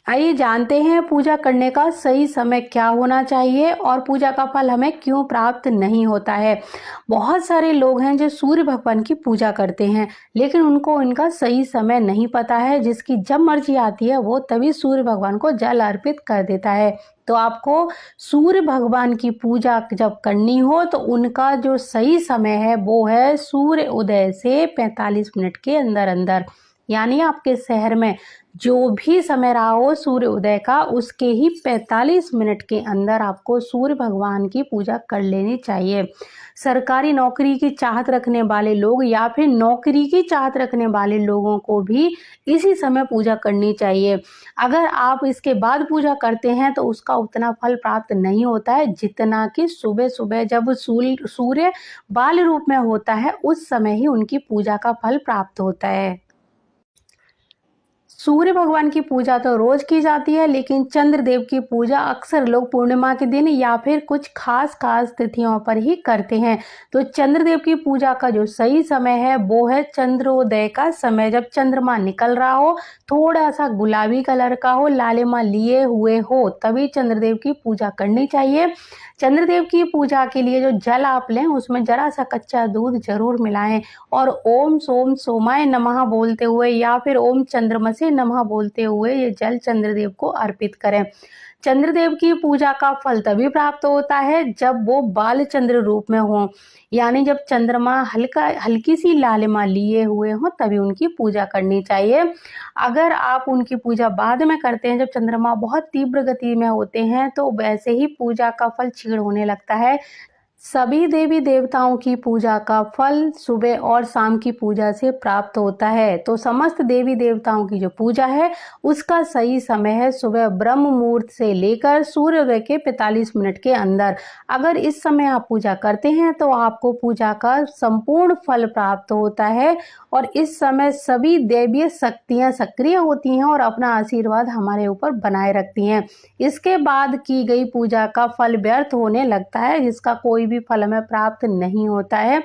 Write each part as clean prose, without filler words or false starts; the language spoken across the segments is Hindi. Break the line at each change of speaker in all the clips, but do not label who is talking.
आइए जानते हैं पूजा करने का सही समय क्या होना चाहिए और पूजा का फल हमें क्यों प्राप्त नहीं होता है। बहुत सारे लोग हैं जो सूर्य भगवान की पूजा करते हैं, लेकिन उनको इनका सही समय नहीं पता है। जिसकी जब मर्जी आती है वो तभी सूर्य भगवान को जल अर्पित कर देता है। तो आपको सूर्य भगवान की पूजा जब करनी हो तो उनका जो सही समय है वो है सूर्य उदय से 45 मिनट के अंदर अंदर। यानी आपके शहर में जो भी समय रहा हो सूर्य उदय का, उसके ही 45 मिनट के अंदर आपको सूर्य भगवान की पूजा कर लेनी चाहिए। सरकारी नौकरी की चाहत रखने वाले लोग या फिर नौकरी की चाहत रखने वाले लोगों को भी इसी समय पूजा करनी चाहिए। अगर आप इसके बाद पूजा करते हैं तो उसका उतना फल प्राप्त नहीं होता है जितना कि सुबह सुबह जब सूर्य बाल रूप में होता है उस समय ही उनकी पूजा का फल प्राप्त होता है। सूर्य भगवान की पूजा तो रोज की जाती है, लेकिन चंद्रदेव की पूजा अक्सर लोग पूर्णिमा के दिन या फिर कुछ खास तिथियों पर ही करते हैं। तो चंद्रदेव की पूजा का जो सही समय है वो है चंद्रोदय का समय। जब चंद्रमा निकल रहा हो, थोड़ा सा गुलाबी कलर का हो, लालिमा लिए हुए हो, तभी चंद्रदेव की पूजा करनी चाहिए। चंद्रदेव की पूजा के लिए जो जल आप लें उसमें जरा सा कच्चा दूध जरूर मिलाएं और ओम सोम सोमाय नमः बोलते हुए या फिर ओम चंद्रमसे नमः बोलते हुए ये जल चंद्रदेव को अर्पित करें। चंद्रदेव की पूजा का फल तभी प्राप्त होता है जब वो बाल चंद्र रूप में हो, यानी जब चंद्रमा हल्की सी लालिमा लिए हुए हो तभी उनकी पूजा करनी चाहिए। अगर आप उनकी पूजा बाद में करते हैं, जब चंद्रमा बहुत तीव्र गति में होते हैं, तो वैसे ही पूजा का फल क्षीण होने लगता है। सभी देवी देवताओं की पूजा का फल सुबह और शाम की पूजा से प्राप्त होता है। तो समस्त देवी देवताओं की जो पूजा है उसका सही समय है सुबह ब्रह्म मुहूर्त से लेकर सूर्योदय के 45 मिनट के अंदर। अगर इस समय आप पूजा करते हैं तो आपको पूजा का संपूर्ण फल प्राप्त होता है और इस समय सभी दैवीय शक्तियां सक्रिय होती हैं और अपना आशीर्वाद हमारे ऊपर बनाए रखती हैं। इसके बाद की गई पूजा का फल व्यर्थ होने लगता है, जिसका कोई भी फल हमें प्राप्त नहीं होता है।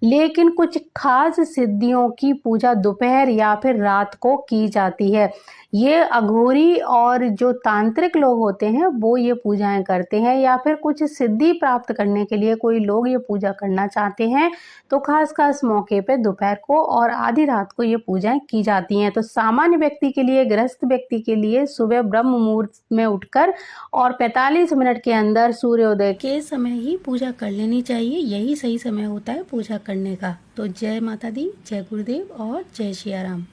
लेकिन कुछ खास सिद्धियों की पूजा दोपहर या फिर रात को की जाती है। ये अघोरी और जो तांत्रिक लोग होते हैं वो ये पूजाएं करते हैं, या फिर कुछ सिद्धि प्राप्त करने के लिए कोई लोग ये पूजा करना चाहते हैं तो खास मौके पे दोपहर को और आधी रात को ये पूजाएं की जाती हैं। तो सामान्य व्यक्ति के लिए, गृहस्थ व्यक्ति के लिए सुबह ब्रह्म मुहूर्त में उठकर और 45 मिनट के अंदर सूर्योदय के समय ही पूजा कर लेनी चाहिए। यही सही समय होता है पूजा करने का। तो जय माता दी, जय गुरुदेव और जय सिया राम।